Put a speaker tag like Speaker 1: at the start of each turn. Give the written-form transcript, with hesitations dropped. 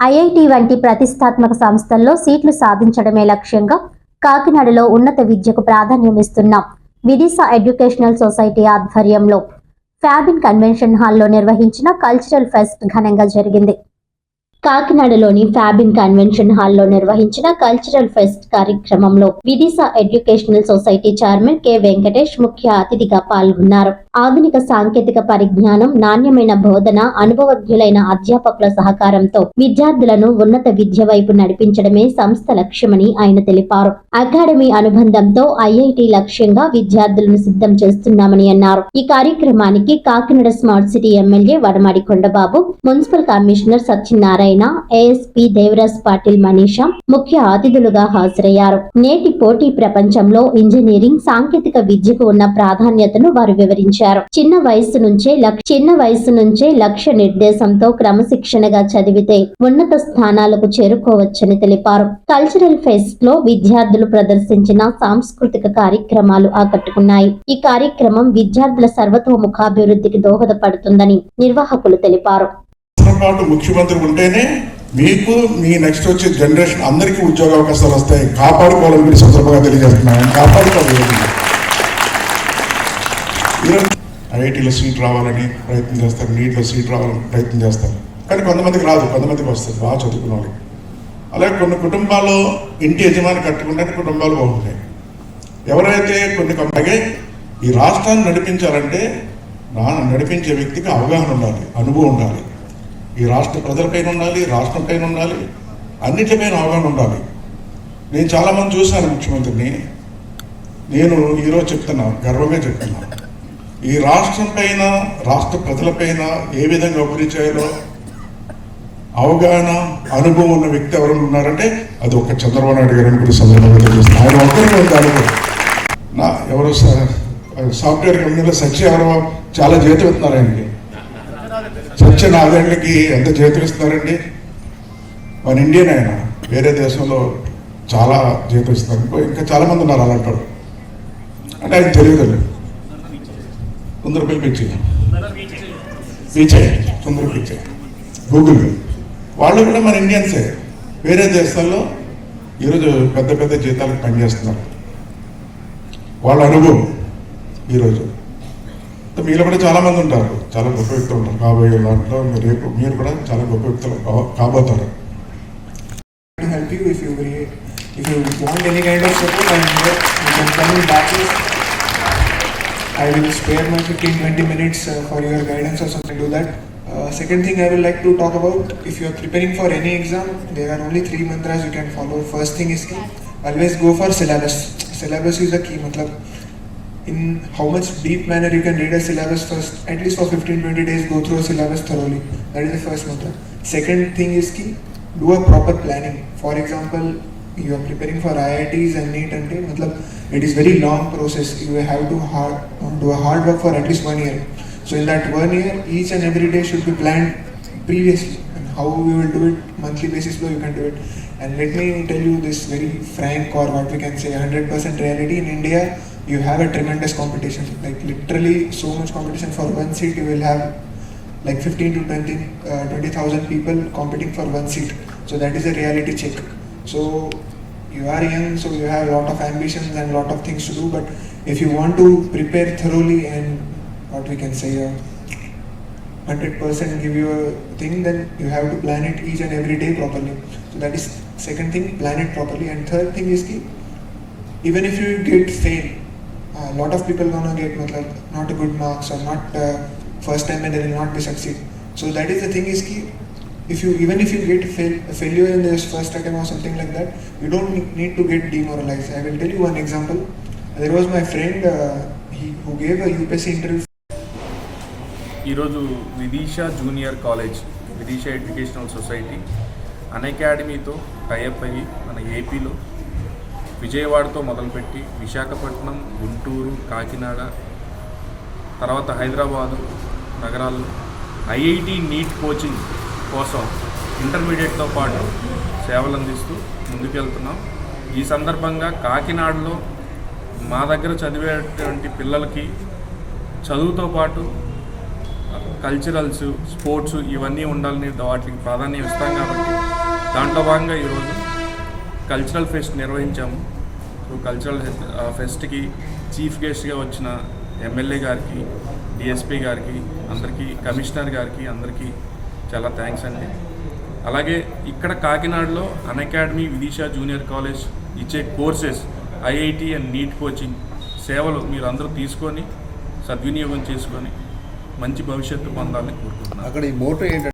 Speaker 1: IIT వంటి ప్రతిష్టాత్మక సంస్థల్లో సీట్లు సాధించడమే లక్ష్యంగా కాకినాడలో ఉన్నత విద్యకు ప్రాధాన్యమిస్తున్న విదిశా ఎడ్యుకేషనల్ సొసైటీ ఆధ్వర్యంలో ఫ్యాబిన్ కన్వెన్షన్ హాల్లో నిర్వహించిన కల్చరల్ ఫెస్ట్ ఘనంగా జరిగింది. కాకినాడలోని ఫ్యాబిన్ కన్వెన్షన్ హాల్లో నిర్వహించిన కల్చరల్ ఫెస్ట్ కార్యక్రమంలో Vidisha educational society chairman K Venkatesh ముఖ్య అతిథిగా పాల్గొన్నారు. ఆధునిక సాంకేతిక పరిజ్ఞానం, నాణ్యమైన బోధన, అనుభవజ్ఞులైన అధ్యాపకుల సహకారంతో విద్యార్థులను ఉన్నత విద్య వైపు నడిపించడమే సంస్థ లక్ష్యమని ఆయన తెలిపారు. అకాడమీ అనుబంధంతో ఐఐటి లక్ష్యంగా విద్యార్థులను సిద్ధం చేస్తున్నామని అన్నారు. ఈ కార్యక్రమానికి Kakinada smart city MLA Vadamadi Kondababu, municipal commissioner Satyanarayana, ASP Devaraj Patil, Manisha ముఖ్య అతిథులుగా హాజరయ్యారు. నేటి పోటీ ప్రపంచంలో ఇంజనీరింగ్, సాంకేతిక విద్యకు ఉన్న ప్రాధాన్యతను వారు వివరించారు. చిన్న వయసు నుంచే లక్ష్య నిర్దేశంతో క్రమశిక్షణగా చదివితే ఉన్నత స్థానాలకు చేరుకోవచ్చని తెలిపారు. కల్చరల్ ఫెస్ట్ లో విద్యార్థులు ప్రదర్శించిన సాంస్కృతిక కార్యక్రమాలు ఆకట్టుకున్నాయి. ఈ కార్యక్రమం విద్యార్థుల సర్వతోముఖాభివృద్ధికి దోహదపడుతుందని నిర్వాహకులు తెలిపారు.
Speaker 2: ముఖ్యమంత్రి ఉంటేనే మీకు మీ నెక్స్ట్ వచ్చే జనరేషన్ అందరికీ ఉద్యోగ అవకాశాలు వస్తాయి. కాపాడుకోవాలని మీరు సందర్భంగా తెలియజేస్తున్నాను. కాపాడుకోవాలి. ఐఐటీలో సీట్ రావాలని ప్రయత్నం చేస్తారు, నీట్లో సీట్ రావాలని ప్రయత్నం చేస్తారు. కానీ కొంతమందికి రాదు, కొంతమందికి వస్తుంది బాగా చదువుకున్న వాళ్ళకి. అలాగే కొన్ని కుటుంబాల్లో ఇంటి యజమాని కట్టుకుంటే కుటుంబాలు బాగుంటాయి. ఎవరైతే అలాగే ఈ రాష్ట్రాన్ని నడిపించాలంటే నడిపించే వ్యక్తికి అవగాహన ఉండాలి, అనుభవం ఉండాలి. ఈ రాష్ట్ర ప్రజలపైన ఉండాలి, రాష్ట్రం పైన ఉండాలి, అన్నిటిపైన అవగాహన ఉండాలి. నేను చాలామంది చూశాను ముఖ్యమంత్రిని. నేను ఈరోజు చెప్తున్నా, గర్వంగా చెప్తున్నా, ఈ రాష్ట్రం పైన, రాష్ట్ర ప్రజలపైన ఏ విధంగా అభివృద్ధి చేయాలో అవగాహన, అనుభవం ఉన్న వ్యక్తి ఎవరు ఉన్నారంటే అది ఒక చంద్రబాబు నాయుడు గారు కూడా సందర్భంగా తెలియజేస్తున్నారు. ఆయన ఒక్కరిని ఉంది అనుభవం. ఎవరో సాఫ్ట్వేర్ కంపెనీలో సత్య ఎవరో చాలా జీతం ఇస్తున్నారు ఆయనకి. సత్య 4 ఏళ్ళకి ఎంత జీతం ఇస్తున్నారండి? మన ఇండియన్ ఆయన, వేరే దేశంలో చాలా జీతం ఇస్తున్నారు. ఇంకా చాలా మంది ఉన్నారు అలాంటి వాళ్ళు. అంటే ఆయన తెలియదు. సుందర పిచ్చే గూగుల్ వాళ్ళు కూడా మన ఇండియన్సే. వేరే దేశాల్లో ఈరోజు పెద్ద పెద్ద జీతాలకు పనిచేస్తున్నారు. వాళ్ళ అనుభవం ఈరోజు మీలో కూడా చాలా మంది ఉంటారు, చాలా గొప్ప వ్యక్తులు ఉంటారు. కాబోయే దాంట్లో మీరు కూడా చాలా గొప్ప వ్యక్తులు కాబోతారు.
Speaker 3: I will spare my 15-20 minutes for your guidance or something to that. Second thing I will like to talk about, if you are preparing for any exam, there are only 3 mantras you can follow. First thing is always go for syllabus. Syllabus is the key. Matlab, in how much deep manner you can read a syllabus first, at least for 15-20 days go through a syllabus thoroughly. That is the first mantra. Second thing is do a proper planning. For example, you are preparing for IITs and NEET and matlab, it is very long process. You have to do a hard work for at least 1 year. So in that 1 year, each and every day should be planned previously. And how we will do it, monthly basis you can do it. And let me tell you this very frank, or what we can say 100% reality. In India, you have a tremendous competition. Like literally so much competition. For one seat, you will have like 15 to 20,000 people competing for one seat. So that is a reality check. So you are young, so you have a lot of ambitions and a lot of things to do, but if you want to prepare thoroughly and what we can say 100% give you a thing, then you have to plan it each and every day properly. So that is second thing, plan it properly. And third thing is even if you get fail, a lot of people gonna get not a good marks or not first time, and they will not be succeed. So that is the thing is even if you get failure in this first attempt or something like that, you don't need to get demoralized. I will tell you one example. There was my friend who gave a UPSC interview.
Speaker 4: ఈరోజు Vidisha junior college, Vidisha educational society అన్అకాడమీతో tie up అయ్యి మన ఏపీలో విజయవాడతో మొదలుపెట్టి విశాఖపట్నం, గుంటూరు, కాకినాడ, తర్వాత హైదరాబాదు నగరాల్లో IIT NEET coaching కోసం ఇంటర్మీడియట్తో పాటు సేవలు అందిస్తూ ముందుకెళ్తున్నాం. ఈ సందర్భంగా కాకినాడలో మా దగ్గర చదివేటువంటి పిల్లలకి చదువుతో పాటు కల్చరల్స్, స్పోర్ట్స్ ఇవన్నీ ఉండాలని వాటికి ప్రాధాన్యం ఇస్తాం కాబట్టి దాంట్లో భాగంగా ఈరోజు కల్చరల్ ఫెస్ట్ నిర్వహించాము. సో కల్చరల్ ఫెస్ట్కి చీఫ్ గెస్ట్గా వచ్చిన ఎమ్మెల్యే గారికి, డిఎస్పీ గారికి, అందరికీ, కమిషనర్ గారికి అందరికీ చాలా థ్యాంక్స్ అండి. అలాగే ఇక్కడ కాకినాడలో అన్అకాడమీ విదిశా జూనియర్ కాలేజ్ ఇచ్చే courses, IIT and NEET coaching సేవలు మీరు అందరూ తీసుకొని సద్వినియోగం చేసుకొని మంచి భవిష్యత్తు పొందాలని కోరుకుంటున్నాను.
Speaker 5: అక్కడ ఈ మోటో ఏంటంటే